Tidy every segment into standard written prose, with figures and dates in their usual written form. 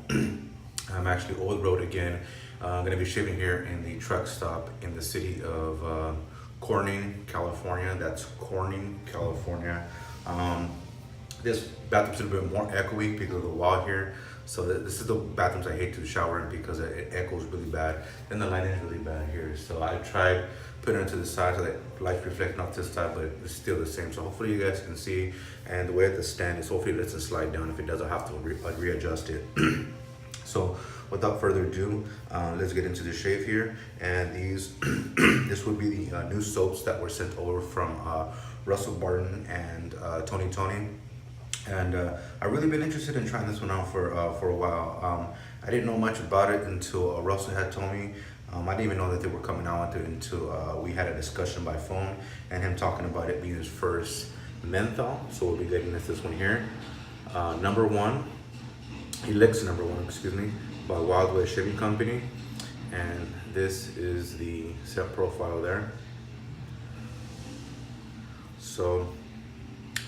I'm actually old road again. I'm gonna be shaving here in the truck stop in the city of Corning, California. That's Corning, California. This bathroom's a little bit more echoey because of the wall here. So this is the bathrooms I hate to shower in because it echoes really bad. And the lighting is really bad here. So I tried putting it to the side so that light reflecting off this side, but it's still the same. So hopefully you guys can see. And the way the stand is, hopefully it lets it slide down. If it does, I'll have to readjust it. So without further ado, let's get into the shave here. And these, this would be the new soaps that were sent over from Russell Barton and Tony. And I've really been interested in trying this one out for a while. I didn't know much about it until Russell had told me. I didn't even know that they were coming out with it until we had a discussion by phone and him talking about it being his first menthol. So we'll be getting this one here. #1, Elixir No.1, excuse me, by Wild West Shaving Company. And this is the scent profile there. So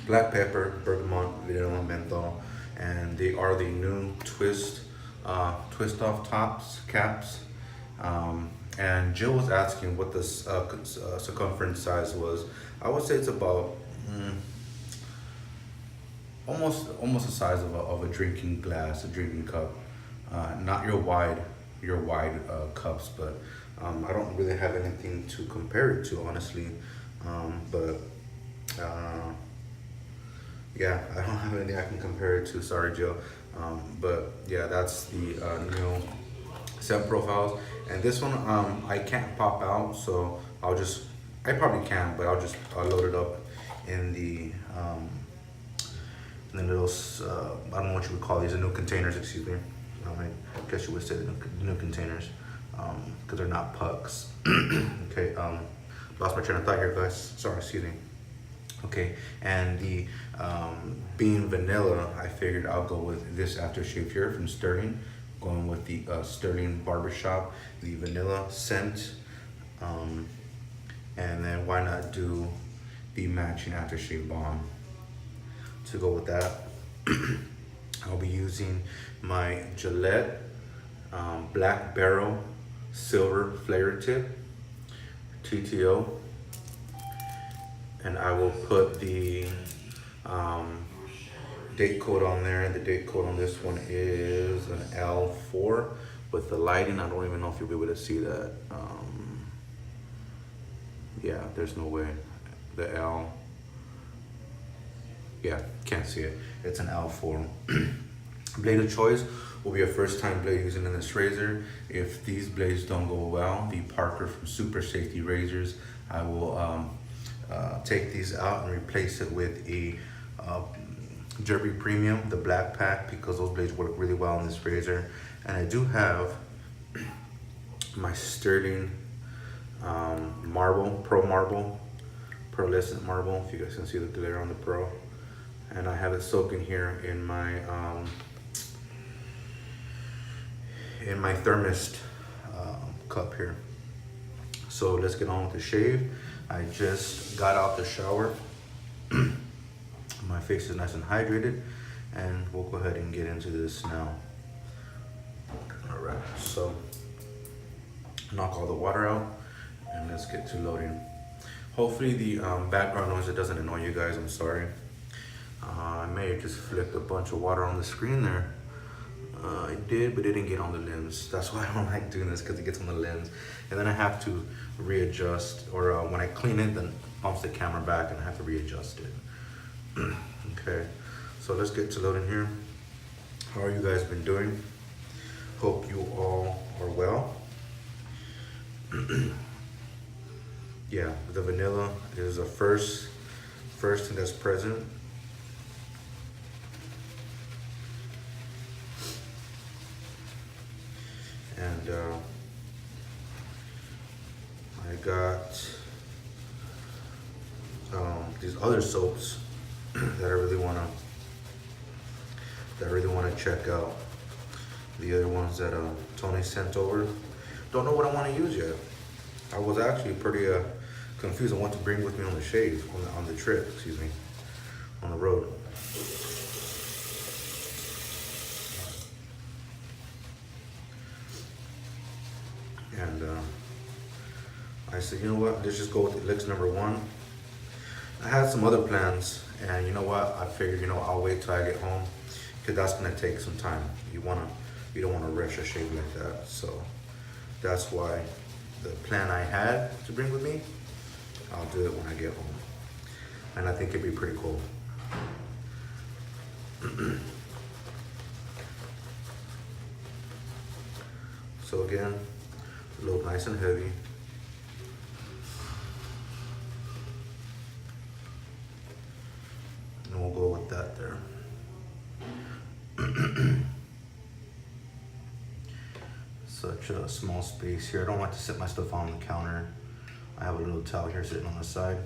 black pepper, bergamot, vanilla, menthol, and they are the new twist off caps. And Jill was asking what the circumference size was. I would say it's about almost the size of a drinking glass, a drinking cup. Not your wide cups, but I don't really have anything to compare it to, honestly. Yeah, I don't have anything I can compare it to. Sorry, Jill. But yeah, that's the new scent profiles. And this one, I can't pop out, so I probably can, but I'll load it up in the little, I don't know what you would call these, the new containers, excuse me. I guess you would say the new containers, because they're not pucks. Okay, lost my train of thought here, guys. Sorry, excuse me. Okay, and the being vanilla, I figured I'll go with this aftershave here from Sterling. Going with the Sterling Barbershop, the vanilla scent. And then why not do the matching aftershave balm to go with that. I'll be using my Gillette Black Barrel Silver Flare Tip TTO. And I will put the date code on there. And the date code on this one is an L4. With the lighting, I don't even know if you'll be able to see that. Yeah, there's no way. The L, yeah, can't see it. It's an L4. Blade of choice will be a first time blade using in this razor. If these blades don't go well, the Parker from Super Safety Razors, I will take these out and replace it with a Derby Premium, the black pack, because those blades work really well in this razor. And I do have my Sterling Marble, Pro Marble, Pearlescent Marble, if you guys can see the glare on the Pro. And I have it soaking here in my thermist cup here. So let's get on with the shave. I just got out the shower. My face is nice and hydrated, and we'll go ahead and get into this now. All right, so knock all the water out, and let's get to loading. Hopefully the background noise, it doesn't annoy you guys. I'm sorry. I may have just flicked a bunch of water on the screen there. I did, but it didn't get on the lens. That's why I don't like doing this, because it gets on the lens. And then I have to readjust, or when I clean it, then bumps the camera back and I have to readjust it. Okay, so let's get to loading here. How are you guys been doing? Hope you all are well. Yeah, the vanilla is the first thing that's present. And I got these other soaps that I really wanna check out. The other ones that Tony sent over. Don't know what I want to use yet. I was actually pretty confused on what to bring with me on the shave, on the trip, excuse me, on the road. And I said, you know what, let's just go with Elixir No.1. I had some other plans, and you know what, I figured, you know, I'll wait till I get home, because that's gonna take some time. You don't wanna rush a shave like that. So that's why the plan I had to bring with me, I'll do it when I get home. And I think it'd be pretty cool. So again, load nice and heavy. And we'll go with that there. Such a small space here. I don't like to set my stuff on the counter. I have a little towel here sitting on the side.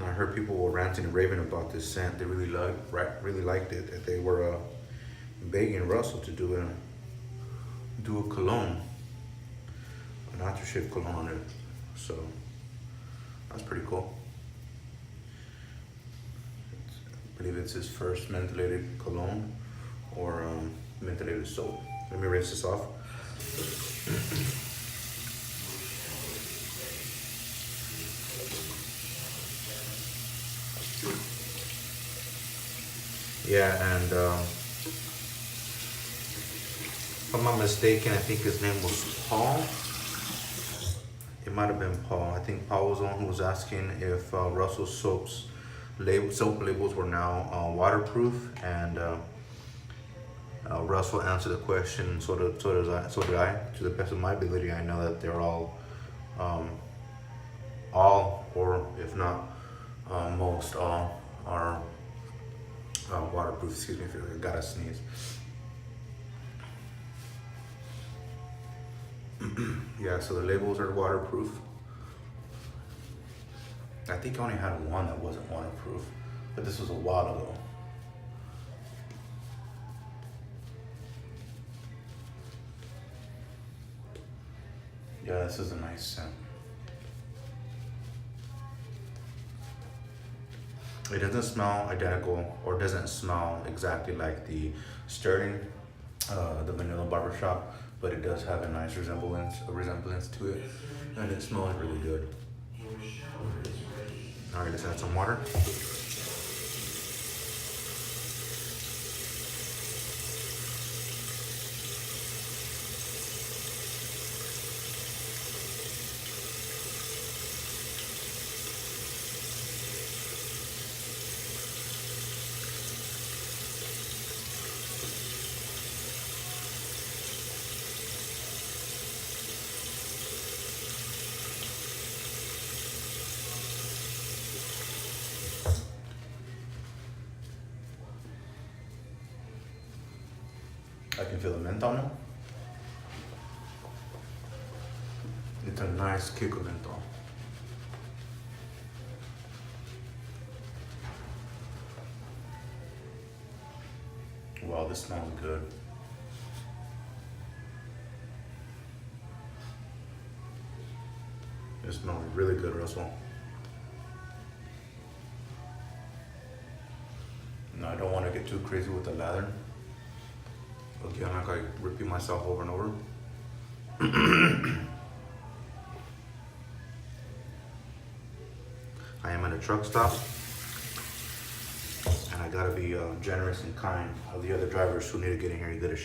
I heard people were ranting and raving about this scent. They really liked it. They were begging Russell to do a cologne, an aftershave cologne on it. So that's pretty cool. I believe it's his first mentholated cologne or mentholated soap. Let me rinse this off. Yeah, and if I'm not mistaken, I think his name was Paul. It might have been Paul. I think Paul was the one who was asking if Russell's soap labels were now waterproof, and Russell answered the question. So did I. To the best of my ability, I know that they're all, or if not most, all are waterproof. Excuse me, if I gotta sneeze. Yeah, so the labels are waterproof. I think I only had one that wasn't waterproof, but this was a while ago. Yeah, this is a nice scent. It doesn't smell identical, or doesn't smell exactly like the Sterling, the vanilla barbershop, but it does have a nice resemblance to it, and it smells really good. All right, let's add some water. I can feel the mint on it. It's a nice kick of menthol. Wow, this smells good. It smells really good, Russell. No, I don't want to get too crazy with the lather. Okay, I'm not going to repeat myself over and over. I am at a truck stop, and I gotta be generous and kind of the other drivers who need to get in here and get a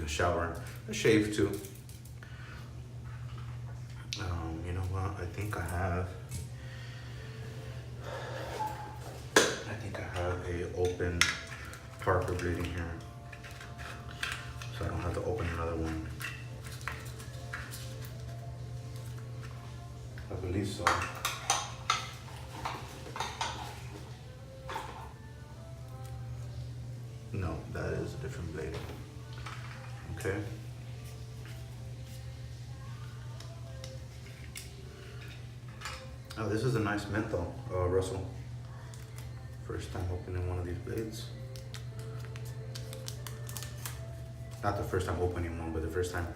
shower, a shave too. You know what? I think I have a open Parker blade in here, so I don't have to open another one. I believe so. No, that is a different blade. Okay. Oh, this is a nice menthol, Russell. First time opening one of these blades. Not the first time opening one, but the first time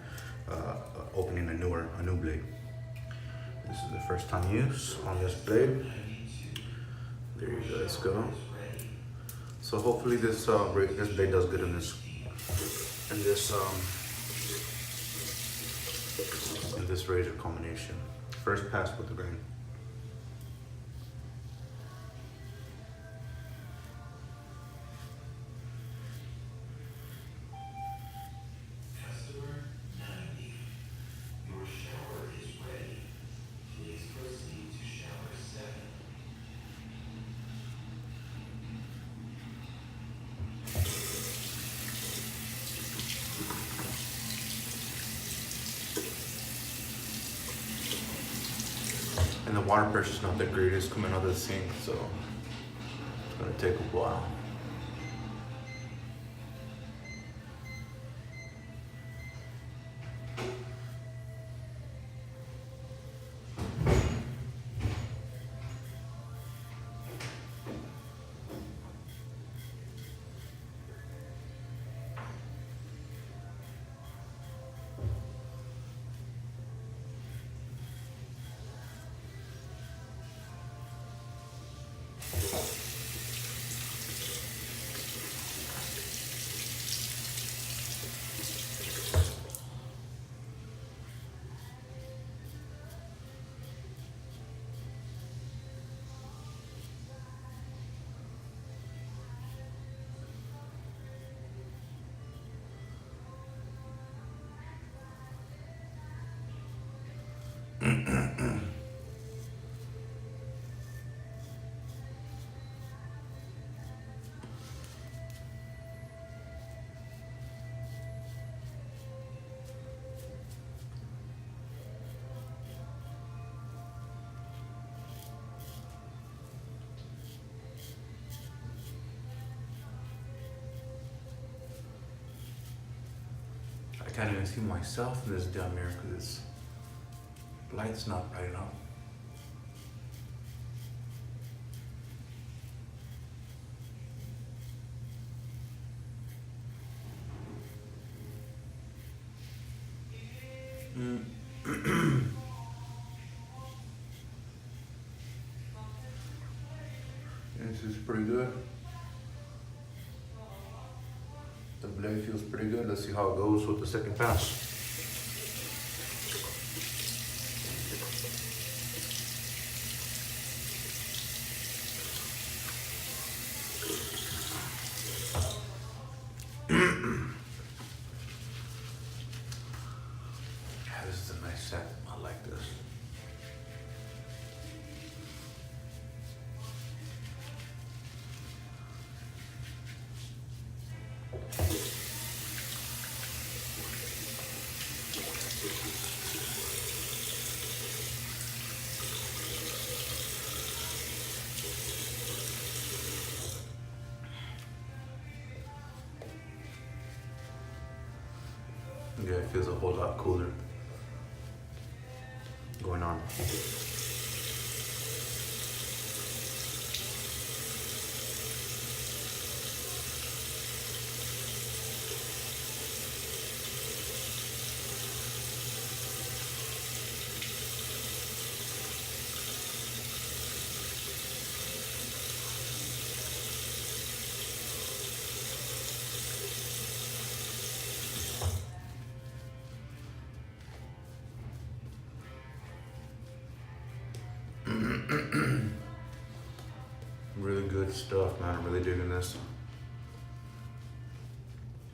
opening a new blade. This is the first time use on this blade. There you guys go. So hopefully this blade does good in this razor combination. First pass with the grain. And the water pressure is not the greatest coming out of the sink, so it's gonna take a while. I can't even see myself in this damn mirror because this light's not bright enough. This is pretty good. The blade feels pretty good. Let's see how it goes with the second pass. This is a nice set. I like this. Yeah, it feels a whole lot cooler going on. Really good stuff, man. I'm really digging this.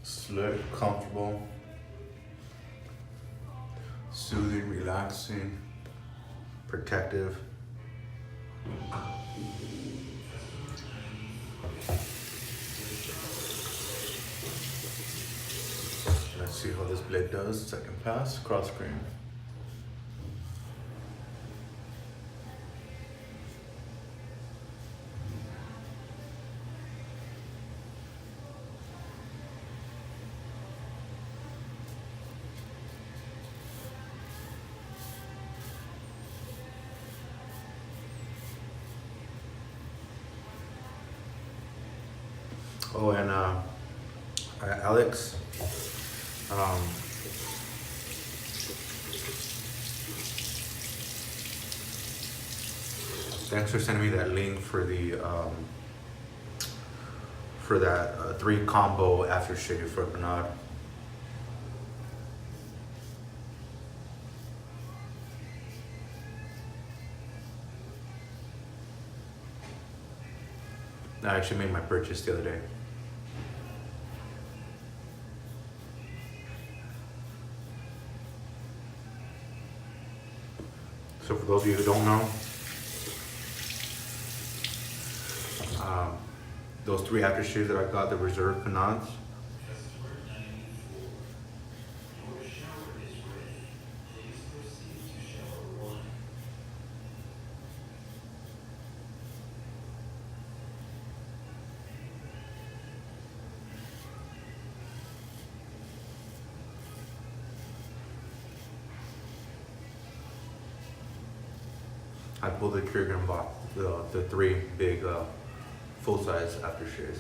Slick, comfortable, soothing, relaxing, protective. Let's see how this blade does. Second pass, cross grain. Oh, and Alex, um, thanks for sending me that link for the for that 3 combo aftershave for Bernard. I actually made my purchase the other day. So for those of you who don't know, those 3 aftershaves that I got, the Reserve Canons, I pulled the trigger and bought the 3 big full-size aftershaves.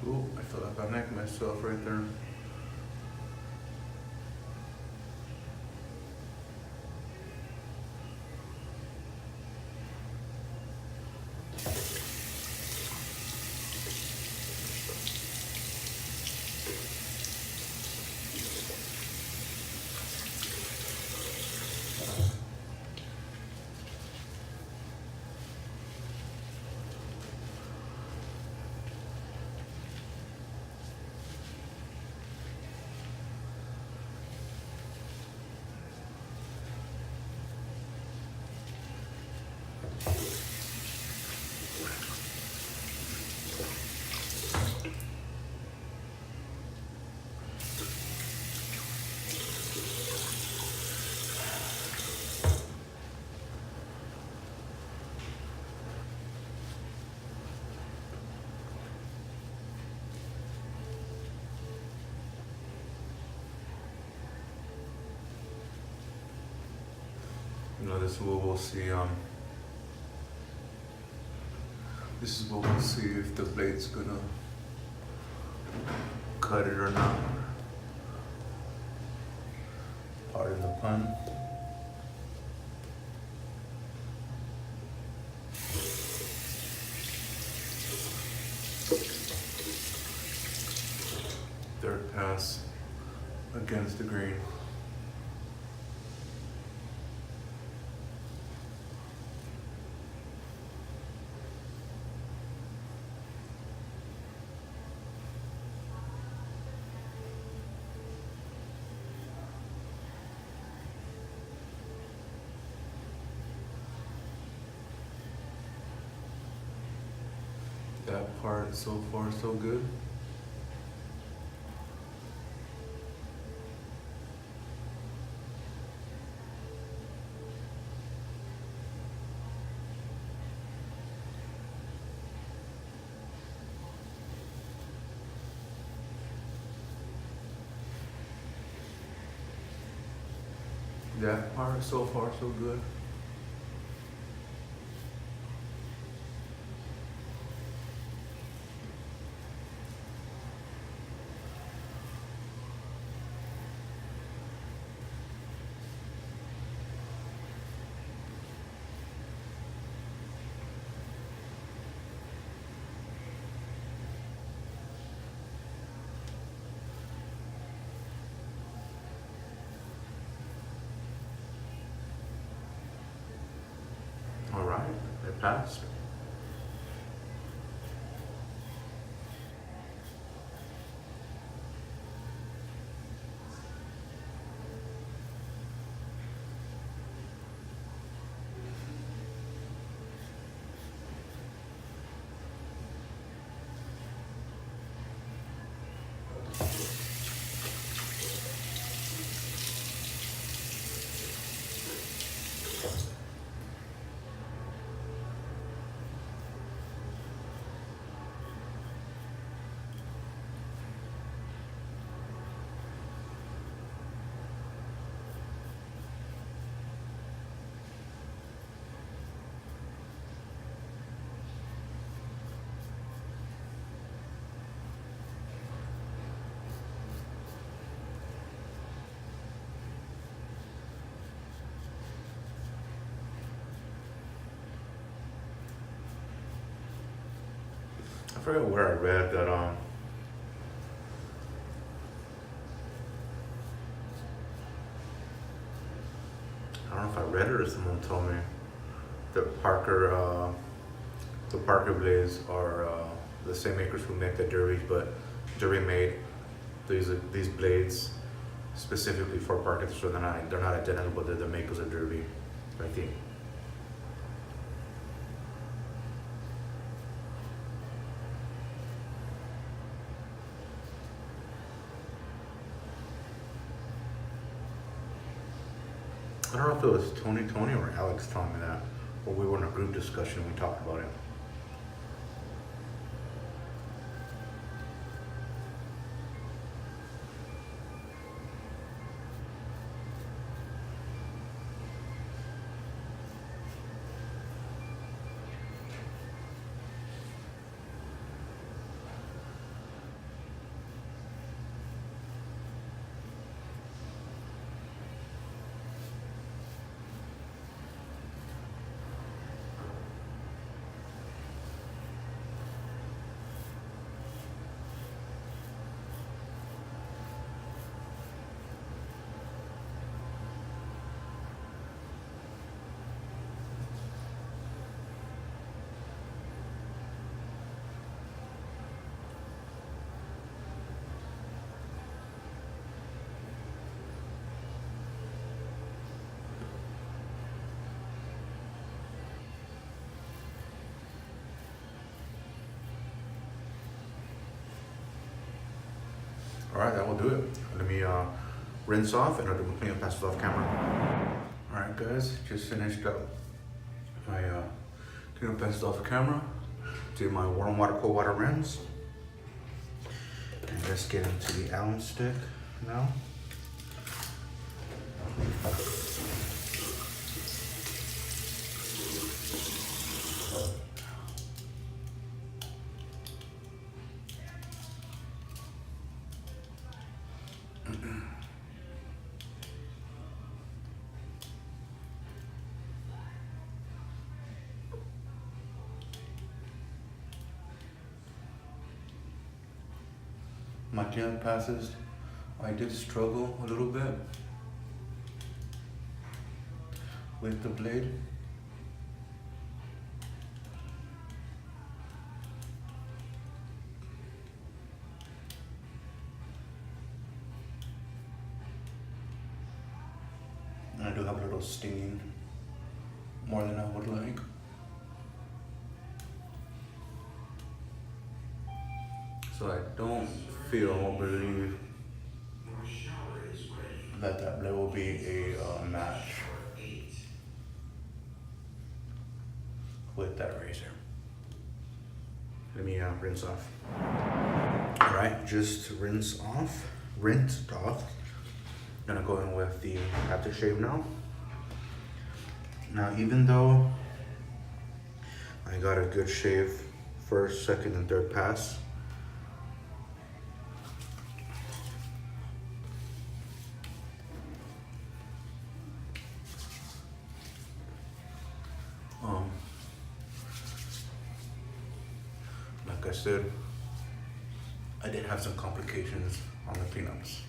Ooh, I feel like I necked myself right there. You know, this is what we'll see. This is what we'll see if the blade's gonna cut it or not. Pardon the pun. Third pass against the grain. That part so far so good. That part so far so good. All right, it passed. forget where I read that I don't know if I read it or someone told me that the Parker blades are the same makers who make the derbies, but Derby made these blades specifically for Parker, so they're not identical, but they're the makers of Derby, I think. I don't know if it was Tony or Alex telling me that, or we were in a group discussion and we talked about it. All right, that will do it. Let me rinse off and I'll do my clean and pass it off camera. All right, guys, just finished up my clean and pass it off the camera. Do my warm water, cold water rinse. And let's get into the alum stick now. My clean passes, I did struggle a little bit with the blade. And I do have a little stinging, more than I would like. So I don't feel or believe that blade will be a match with that razor. Let me rinse off. All right, just rinsed off. Gonna go in with the aftershave now. Now, even though I got a good shave first, second, and third pass, like I said, I did have some complications on the cleanups.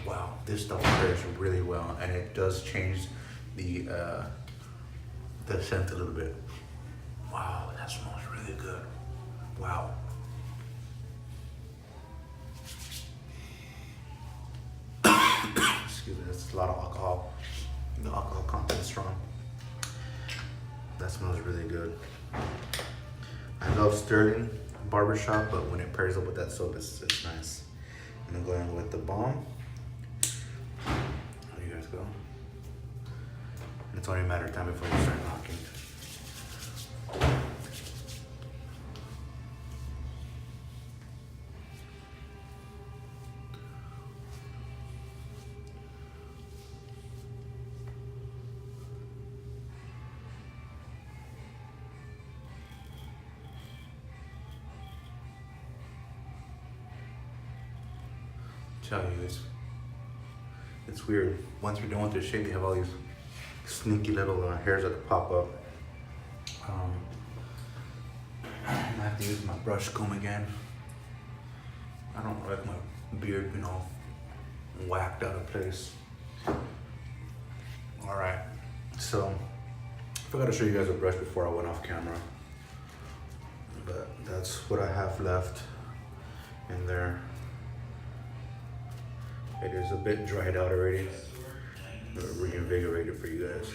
Wow, this stuff prepares really well, and it does change the scent a little bit. Wow, that smells really good. Wow. Excuse me, that's a lot of alcohol. The alcohol content is strong. That smells really good. I love Sterling Barbershop, but when it pairs up with that soap, it's nice. I'm gonna go in with the Balm. There you guys go. And it's only a matter of time before you start knocking. Tell you, it's weird. Once you're done with the shave, you have all these sneaky little hairs that pop up. I have to use my brush comb again. I don't like my beard being all whacked out of place. All right, so I forgot to show you guys a brush before I went off camera, but that's what I have left in there. It is a bit dried out already, but reinvigorated for you guys.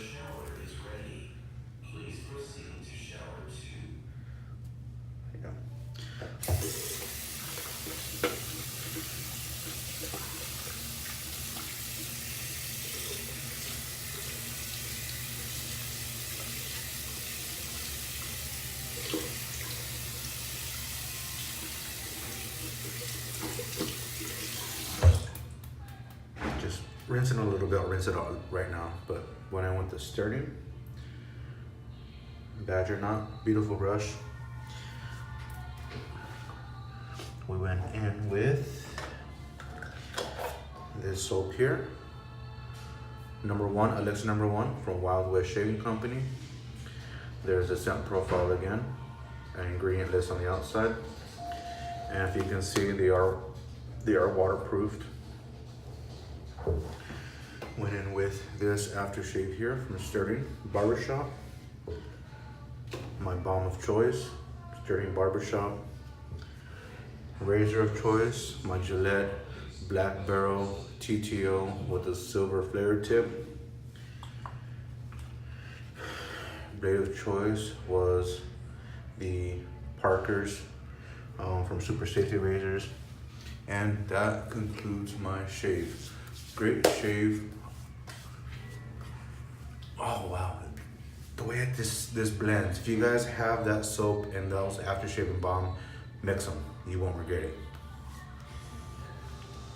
Just rinse it a little bit, I'll rinse it out right now, but when I went to Sturdy, Badger Knot, beautiful brush. We went in with this soap here, #1, Elixir No.1 from Wild West Shaving Company. There's the scent profile again, an ingredient list on the outside, and if you can see, they are waterproofed. Went in with this aftershave here from Aftershave Barbershop, my balm of choice, Aftershave Barbershop. Razor of choice, my Gillette Black Barrel TTO with a silver flare tip. Blade of choice was the Parker's from Superspeed razors. And that concludes my shave. Great shave. Oh wow, the way this blends. If you guys have that soap and those aftershave and balm, mix them. You won't regret it.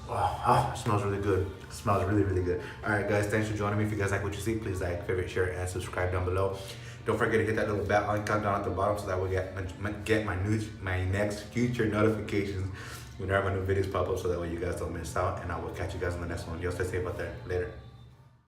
Oh, it smells really good. It smells really, really good. All right, guys, thanks for joining me. If you guys like what you see, please like, favorite, share, and subscribe down below. Don't forget to hit that little bell icon down at the bottom so that we get my next future notifications whenever my new videos pop up, so that way you guys don't miss out. And I will catch you guys in the next one. Y'all stay safe out there. Later.